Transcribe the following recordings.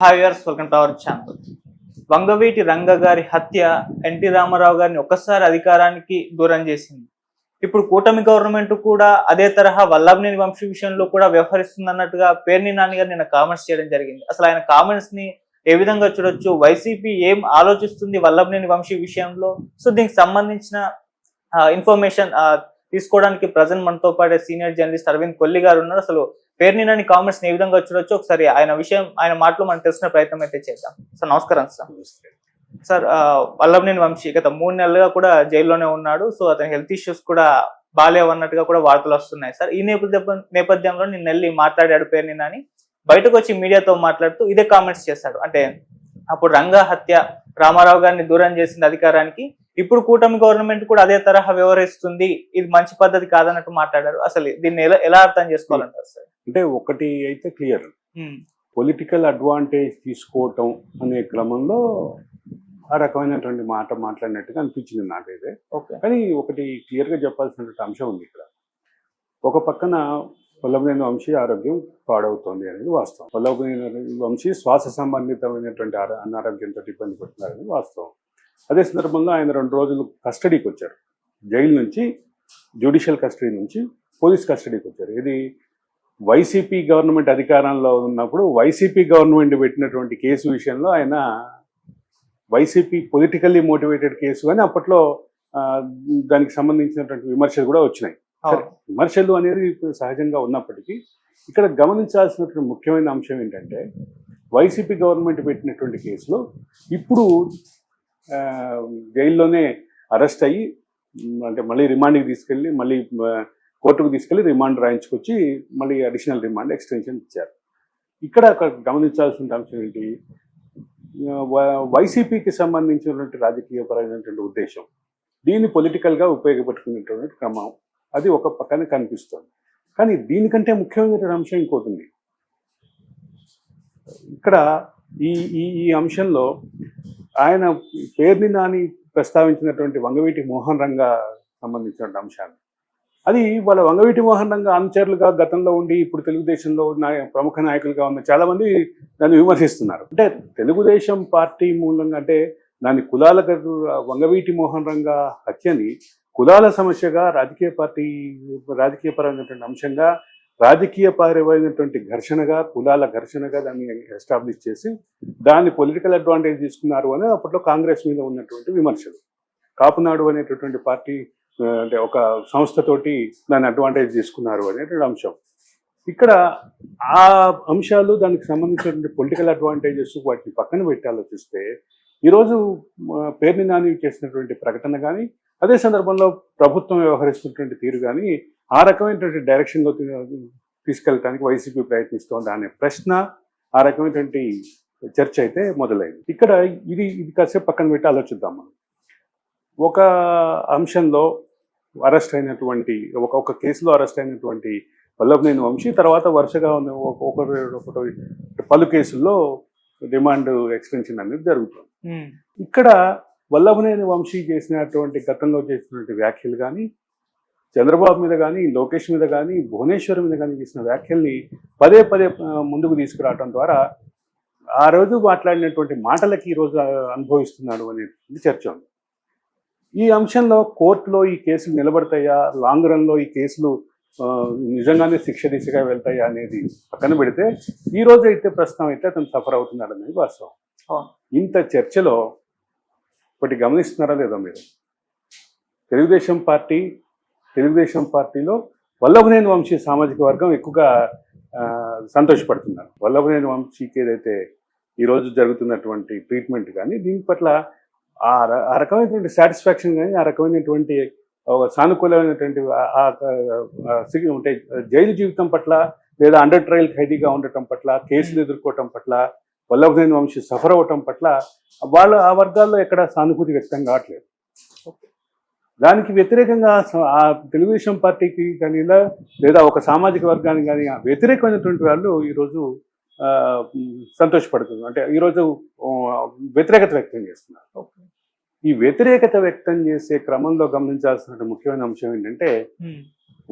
Hi viewers, welcome to our channel. Vangaveeti రంగ గారి హత్య ఎన్టీ రామారావు గారిని ఒక్కసారి అధికారానికి దూరం చేసింది. ఇప్పుడు కూటమి గవర్నమెంట్ కూడా అదే తరహా వల్లభనేని వంశీ విషయంలో కూడా వ్యవహరిస్తుందన్నట్టుగా పేర్ని నాని గారు నిన్న కామెంట్స్ చేయడం జరిగింది. అసలు ఆయన కామెంట్స్ ని ఏ విధంగా చూడొచ్చు, వైసీపీ ఏం ఆలోచిస్తుంది వల్లభనేని వంశీ విషయంలో? సో దీనికి సంబంధించిన ఇన్ఫర్మేషన్ తీసుకోవడానికి ప్రజెంట్ మనతో పాటు సీనియర్ జర్నలిస్ట్ అరవింద్ కొల్లి గారు ఉన్నారు. అసలు పేర్ని నాని కామెంట్స్ ఏ విధంగా చూడొచ్చు, ఒకసారి ఆయన మాటలు మనం తెలుసుకునే ప్రయత్నం అయితే చేద్దాం. సార్ నమస్కారం. సార్ వల్లభనేని వంశీ గత 3 నెలలుగా కూడా జైల్లోనే ఉన్నాడు. సో అతని హెల్త్ ఇష్యూస్ కూడా బాగాలేవన్నట్టుగా కూడా వార్తలు వస్తున్నాయి. సార్ ఈ నేపథ్యంలో నిన్న వెళ్ళి మాట్లాడాడు పేర్ని నాని. బయటకు వచ్చి మీడియాతో మాట్లాడుతూ ఇదే కామెంట్స్ చేశాడు. అంటే అప్పుడు రంగా హత్య రామారావు గారిని దూరం చేసింది అధికారానికి, ఇప్పుడు కూటమి గవర్నమెంట్ కూడా అదే తరహా వ్యవహరిస్తుంది, ఇది మంచి పద్ధతి కాదన్నట్టు మాట్లాడారు. అసలు దీన్ని ఎలా అర్థం చేసుకోవాలంటారు సార్? అంటే ఒకటి అయితే క్లియర్, పొలిటికల్ అడ్వాంటేజ్ తీసుకోవటం అనే క్రమంలో ఆ రకమైనటువంటి మాట మాట్లాడినట్టుగా అనిపించింది నాకైతే. కానీ ఒకటి క్లియర్గా చెప్పాల్సినటువంటి అంశం ఉంది ఇక్కడ. ఒక పక్కన వల్లభనేని వంశీ ఆరోగ్యం పాడవుతోంది అనేది వాస్తవం. వల్లభనేని వంశీ శ్వాస సంబంధితమైనటువంటి అనారోగ్యంతో ఇబ్బంది పడుతున్నారు అనేది వాస్తవం. అదే సందర్భంలో ఆయన 2 రోజులు కస్టడీకి వచ్చారు. జైలు నుంచి, జ్యుడిషియల్ కస్టడీ నుంచి పోలీస్ కస్టడీకి వచ్చారు. ఇది వైసీపీ గవర్నమెంట్ అధికారంలో ఉన్నప్పుడు వైసీపీ గవర్నమెంట్ పెట్టినటువంటి కేసు విషయంలో ఆయన వైసీపీ పొలిటికల్లీ మోటివేటెడ్ కేసు అని అప్పట్లో దానికి సంబంధించినటువంటి విమర్శలు కూడా వచ్చినాయి. విమర్శలు అనేది సహజంగా ఉన్నప్పటికీ ఇక్కడ గమనించాల్సినటువంటి ముఖ్యమైన అంశం ఏంటంటే, వైసీపీ గవర్నమెంట్ పెట్టినటువంటి కేసులో ఇప్పుడు జైల్లోనే అరెస్ట్ అయ్యి, అంటే మళ్ళీ రిమాండ్కి తీసుకెళ్ళి, మళ్ళీ కోర్టుకు తీసుకెళ్ళి రిమాండ్ రాయించుకొచ్చి మళ్ళీ అడిషనల్ రిమాండ్ ఎక్స్టెన్షన్ ఇచ్చారు. ఇక్కడ గమనించాల్సిన అంశం ఏంటి, వైసీపీకి సంబంధించినటువంటి రాజకీయపరమైనటువంటి ఉద్దేశం, దీన్ని పొలిటికల్గా ఉపయోగపెట్టుకునేటువంటి క్రమం అది ఒక పక్కన కనిపిస్తుంది. కానీ దీనికంటే ముఖ్యమైనటువంటి అంశం ఇంకోటి ఉంది. ఇక్కడ ఈ ఈ అంశంలో ఆయన పేర్ని నాని ప్రస్తావించినటువంటి వంగవీటి మోహన్ రంగా సంబంధించిన అంశాన్ని, అది వాళ్ళ వంగవీటి మోహన్ రంగా అనుచరులుగా గతంలో ఉండి ఇప్పుడు తెలుగుదేశంలో ప్రముఖ నాయకులుగా ఉన్న చాలామంది దాన్ని విమర్శిస్తున్నారు. అంటే తెలుగుదేశం పార్టీ మూలంగా, అంటే దాని వంగవీటి మోహన్ రంగా హత్యని కులాల సమస్యగా, రాజకీయపరమైనటువంటి అంశంగా, రాజకీయపరమైనటువంటి ఘర్షణగా, కులాల ఘర్షణగా దాన్ని ఎస్టాబ్లిష్ చేసి దాన్ని పొలిటికల్ అడ్వాంటేజ్ తీసుకున్నారు అని అప్పట్లో కాంగ్రెస్ మీద ఉన్నటువంటి విమర్శలు. కాపునాడు అనేటటువంటి పార్టీ, అంటే ఒక సంస్థతోటి దాన్ని అడ్వాంటేజ్ తీసుకున్నారు అనేటువంటి అంశం. ఇక్కడ ఆ అంశాలు, దానికి సంబంధించినటువంటి పొలిటికల్ అడ్వాంటేజెస్ వాటిని పక్కన పెట్టి ఆలోచిస్తే, ఈరోజు పేర్ని నాని చేసినటువంటి ప్రకటన కానీ, అదే సందర్భంలో ప్రభుత్వం వ్యవహరిస్తున్నటువంటి తీరు కానీ ఆ రకమైనటువంటి డైరెక్షన్లో తీసుకెళ్ళడానికి వైసీపీ ప్రయత్నిస్తోంది అనే ప్రశ్న, ఆ రకమైనటువంటి చర్చ అయితే మొదలైంది. ఇక్కడ ఇది కాసేపు పక్కన పెట్టి ఆలోచిద్దాం. మనం ఒక అంశంలో అరెస్ట్ అయినటువంటి, ఒక కేసులో అరెస్ట్ అయినటువంటి వల్లభనేని వంశీ తర్వాత వరుసగా పలు కేసుల్లో రిమాండ్ ఎక్స్టెన్షన్ అనేది జరుగుతుంది. ఇక్కడ వల్లభనేని వంశీ చేసినటువంటి, గతంలో చేసినటువంటి వ్యాఖ్యలు కానీ, చంద్రబాబు మీద కానీ, లోకేష్ మీద కానీ, భువనేశ్వర్ మీద కానీ చేసిన వ్యాఖ్యల్ని పదే ముందుకు తీసుకురావడం ద్వారా ఆ రోజు మాట్లాడినటువంటి మాటలకి ఈరోజు అనుభవిస్తున్నాడు అనేటువంటి చర్చ ఉంది. ఈ అంశంలో కోర్టులో ఈ కేసులు నిలబడతాయా, లాంగ్ రన్లో ఈ కేసులు నిజంగానే శిక్ష దిశగా వెళ్తాయా అనేది పక్కన పెడితే, ఈ రోజు అయితే ప్రస్తుతం అయితే అతను సఫర్ అవుతున్నాడు అనేది వాస్తవం. ఇంత చర్చలో ఒకటి గమనిస్తున్నారా లేదా మీరు, తెలుగుదేశం పార్టీలో వల్లభనేని వంశీ సామాజిక వర్గం ఎక్కువగా సంతోషపడుతున్నారు. వల్లభనేని వంశీకి ఏదైతే ఈరోజు జరుగుతున్నటువంటి ట్రీట్మెంట్ కానీ, దీని పట్ల ఆ రకమైనటువంటి సాటిస్ఫాక్షన్ కానీ, ఆ రకమైనటువంటి సానుకూలమైనటువంటి అంటే జైలు జీవితం పట్ల, లేదా అండర్ ట్రయల్ ఖైదీగా ఉండటం పట్ల, కేసులు ఎదుర్కోవటం పట్ల, వల్లభనేని వంశీ సఫర్ అవ్వటం పట్ల ఆ వర్గాల్లో ఎక్కడ సానుభూతి వ్యక్తం కావట్లేదు. దానికి వ్యతిరేకంగా ఆ తెలుగుదేశం పార్టీకి కానీ, లేదా ఒక సామాజిక వర్గానికి కానీ వ్యతిరేకమైనటువంటి వాళ్ళు ఈరోజు సంతోషపడుతున్నారు. అంటే ఈరోజు వ్యతిరేకత వ్యక్తం చేస్తున్నారు. ఈ వ్యతిరేకత వ్యక్తం చేసే క్రమంలో గమనించాల్సిన ముఖ్యమైన అంశం ఏంటంటే,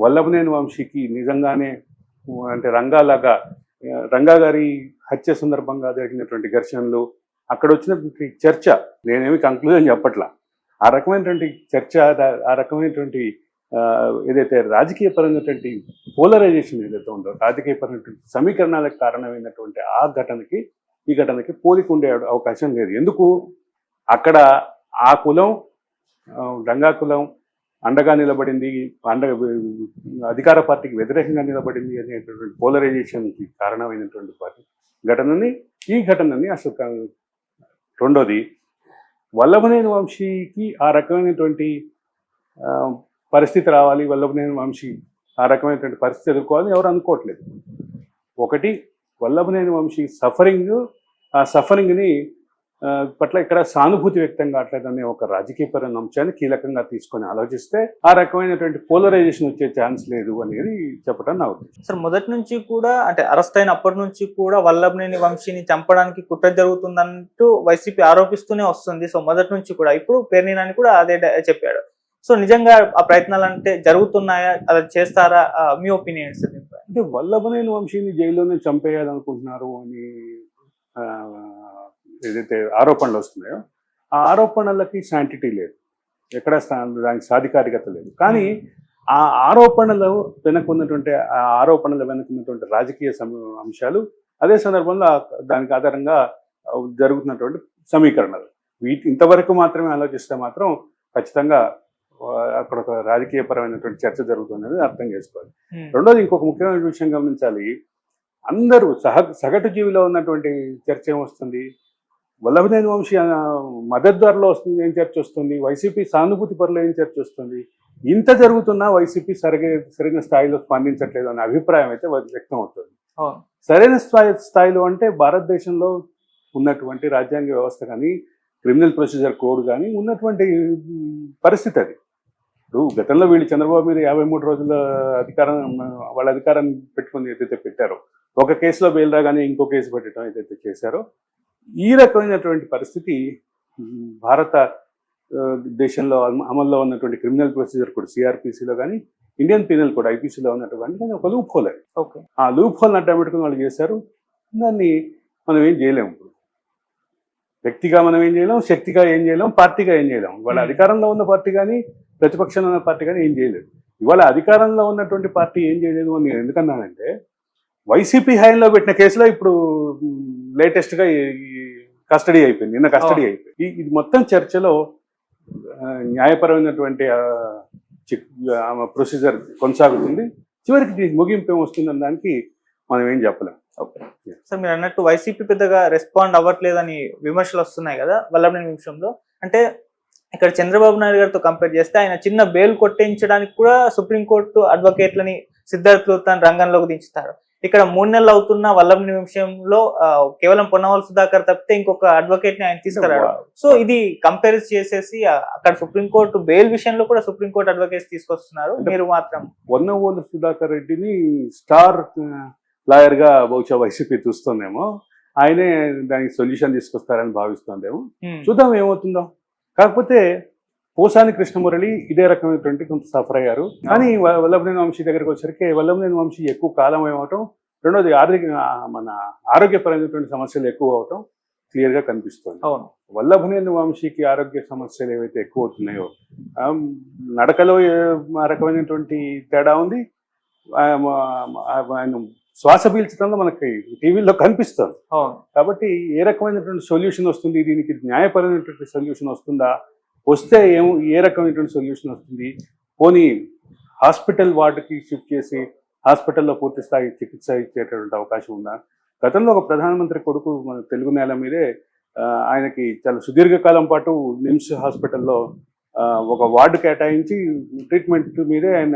వల్లభనేని వంశీకి నిజంగానే అంటే రంగాలాగా రంగా గారి హత్య సందర్భంగా జరిగినటువంటి ఘర్షణలు, అక్కడ వచ్చినటువంటి చర్చ, నేనేమి కంక్లూజన్ చెప్పట్లా, ఆ రకమైనటువంటి చర్చ, ఆ రకమైనటువంటి ఏదైతే రాజకీయపరమైనటువంటి పోలరైజేషన్ ఏదైతే ఉందో, రాజకీయపరమైనటువంటి సమీకరణాలకు కారణమైనటువంటి ఆ ఘటనకి ఈ ఘటనకి పోలిక ఉండే అవకాశం లేదు. ఎందుకు? అక్కడ ఆ కులం, రంగా కులం అండగా నిలబడింది, అధికార పార్టీకి వ్యతిరేకంగా నిలబడింది అనేటటువంటి పోలరైజేషన్కి కారణమైనటువంటి ఘటనని, ఈ ఘటనని అసలు రెండోది వల్లభనేని వంశీకి ఆ రకమైనటువంటి పరిస్థితి రావాలి, వల్లభనేని వంశీ ఆ రకమైనటువంటి పరిస్థితి ఎదుర్కోవాలని ఎవరు అనుకోవట్లేదు. ఒకటి, వల్లభనేని వంశీ సఫరింగ్, ఆ సఫరింగ్ని పట్ల ఇక్కడ సానుభూతి వ్యక్తం కావట్లేదనే ఒక రాజకీయపరమైన అంశాన్ని కీలకంగా తీసుకొని ఆలోచిస్తే ఆ రకమైనటువంటి పోలరైజేషన్ వచ్చే ఛాన్స్ లేదు అనేది చెప్పడం నా ఉద్దేశం. సార్, మొదటి నుంచి కూడా అంటే అరెస్ట్ అయిన అప్పటి నుంచి కూడా వల్లభనేని వంశీని చంపడానికి కుట్ర జరుగుతుందంటూ వైసీపీ ఆరోపిస్తూనే వస్తుంది. సో మొదటి నుంచి కూడా, ఇప్పుడు పేర్ని నాని కూడా అదే చెప్పాడు. సో నిజంగా ఆ ప్రయత్నాలు అంటే జరుగుతున్నాయా, అలా చేస్తారా? మీ ఒపీనియన్ సార్? అంటే వల్లభనేని వంశీని జైల్లోనే చంపేయాలనుకుంటున్నారు అని ఏదైతే ఆరోపణలు వస్తున్నాయో, ఆ ఆరోపణలకి శాంటిటీ లేదు, ఎక్కడ దానికి సాధికారికత లేదు. కానీ ఆ ఆరోపణల వెనుకున్నటువంటి రాజకీయ అంశాలు, అదే సందర్భంలో దానికి ఆధారంగా జరుగుతున్నటువంటి సమీకరణలు, ఇంతవరకు మాత్రమే ఆలోచిస్తే మాత్రం ఖచ్చితంగా అక్కడ ఒక రాజకీయపరమైనటువంటి చర్చ జరుగుతుందని అర్థం చేసుకోవాలి. రెండోది, ఇంకొక ముఖ్యమైన విషయం గమనించాలి. అందరూ సగటు జీవిలో ఉన్నటువంటి చర్చ ఏమొస్తుంది? వల్లభనేని వంశీ మద్దతుదారులో వస్తుంది ఏం చర్చ వస్తుంది? వైసీపీ సానుభూతి పరులు ఏం చర్చ వస్తుంది? ఇంత జరుగుతున్నా వైసీపీ సరైన స్థాయిలో స్పందించట్లేదు అనే అభిప్రాయం అయితే వ్యక్తం అవుతుంది. సరైన స్థాయిలో అంటే భారతదేశంలో ఉన్నటువంటి రాజ్యాంగ వ్యవస్థ కానీ, క్రిమినల్ ప్రొసీజర్ కోడ్ కానీ ఉన్నటువంటి పరిస్థితి అది. ఇప్పుడు గతంలో వీళ్ళు చంద్రబాబు మీద 53 రోజుల వాళ్ళ అధికారాన్ని పెట్టుకుని ఏదైతే పెట్టారో, ఒక కేసులో బెయిల్ రాగానే ఇంకో కేసు పెట్టడం ఏదైతే చేశారో, ఈ రకమైనటువంటి పరిస్థితి భారత దేశంలో అమల్లో ఉన్నటువంటి క్రిమినల్ ప్రొసీజర్ కూడా, సిఆర్పిసిలో కానీ ఇండియన్ పీనల్ కూడా ఐపీసీలో ఉన్నటువంటి ఒక లూప్ హోల్ అది. ఆ లూప్ హోల్ని అడ్డం పెట్టుకుని వాళ్ళు చేశారు. దాన్ని మనం ఏం చేయలేము. ఇప్పుడు వ్యక్తిగా మనం ఏం చేయలేం, శక్తిగా ఏం చేయలేం, పార్టీగా ఏం చేయలేం. ఇవాళ అధికారంలో ఉన్న పార్టీ కానీ, ప్రతిపక్షంలో ఉన్న పార్టీ కానీ ఏం చేయలేదు. ఇవాళ అధికారంలో ఉన్నటువంటి పార్టీ ఏం చేయలేదు అని నేను ఎందుకన్నానంటే, వైసీపీ హయాంలో పెట్టిన కేసులో ఇప్పుడు లేటెస్ట్గా కస్టడీ అయిపోయింది, నిన్న కస్టడీ అయిపోయింది. ఇది మొత్తం చర్చలో న్యాయపరమైనటువంటి ప్రొసీజర్ కొనసాగుతుంది. చివరికి ముగింపు ఏమొస్తుందని దానికి మనం ఏం చెప్పలేం. ఓకే సార్, మీరు అన్నట్టు వైసీపీ పెద్దగా రెస్పాండ్ అవ్వట్లేదని విమర్శలు వస్తున్నాయి కదా వల్లభనేని విషయంలో. అంటే ఇక్కడ చంద్రబాబు నాయుడు గారితో కంపేర్ చేస్తే ఆయన చిన్న బెయిల్ కొట్టించడానికి కూడా సుప్రీంకోర్టు అడ్వకేట్లని, సిద్ధార్థ్ లూథ్రాని రంగంలోకి దించుతారు. ఇక్కడ 3 నెలలు అవుతున్న వల్లభనేని విషయంలో కేవలం పొన్నవాళ్ళ సుధాకర్ తప్పితే ఇంకొక అడ్వకేట్ ని ఆయన తీసుకురాడు. సో ఇది కంపేర్ చేసేసి అక్కడ సుప్రీంకోర్టు బెయిల్ విషయంలో కూడా సుప్రీంకోర్టు అడ్వకేట్స్ తీసుకొస్తున్నారు, మీరు మాత్రం పొన్నవాళ్ళ సుధాకర్ రెడ్డిని స్టార్ లాయర్ గా బహుశా వైసీపీ చూస్తుందేమో, ఆయనే దానికి సొల్యూషన్ తీసుకొస్తారని భావిస్తుందేమో. చూద్దాం ఏమవుతుందో. కాకపోతే పోసాని కృష్ణమురళి ఇదే రకమైనటువంటి కొంత సఫర్ అయ్యారు. కానీ వల్లభనేని వంశీ దగ్గరికి వచ్చరికి వల్లభనేని వంశీ ఎక్కువ కాలం ఏమవటం, రెండోది మన ఆరోగ్యపరమైనటువంటి సమస్యలు ఎక్కువ అవటం క్లియర్గా కనిపిస్తుంది. వల్లభనేని వంశీకి ఆరోగ్య సమస్యలు ఏవైతే ఎక్కువ అవుతున్నాయో, నడకలో ఆ రకమైనటువంటి తేడా ఉంది, ఆయన శ్వాస పీల్చడంలో మనకి టీవీలో కనిపిస్తుంది. కాబట్టి ఏ రకమైనటువంటి సొల్యూషన్ వస్తుంది, దీనికి న్యాయపరమైనటువంటి సొల్యూషన్ వస్తుందా, వస్తే ఏ రకమైనటువంటి సొల్యూషన్ వస్తుంది, పోనీ హాస్పిటల్ వార్డుకి షిఫ్ట్ చేసి హాస్పిటల్లో పూర్తి స్థాయి చికిత్స ఇచ్చేటటువంటి అవకాశం ఉందా? గతంలో ఒక ప్రధానమంత్రి కొడుకు మన తెలుగు నేల మీదే ఆయనకి చాలా సుదీర్ఘకాలం పాటు నిమ్స్ హాస్పిటల్లో ఒక వార్డు కేటాయించి ట్రీట్మెంట్ మీదే ఆయన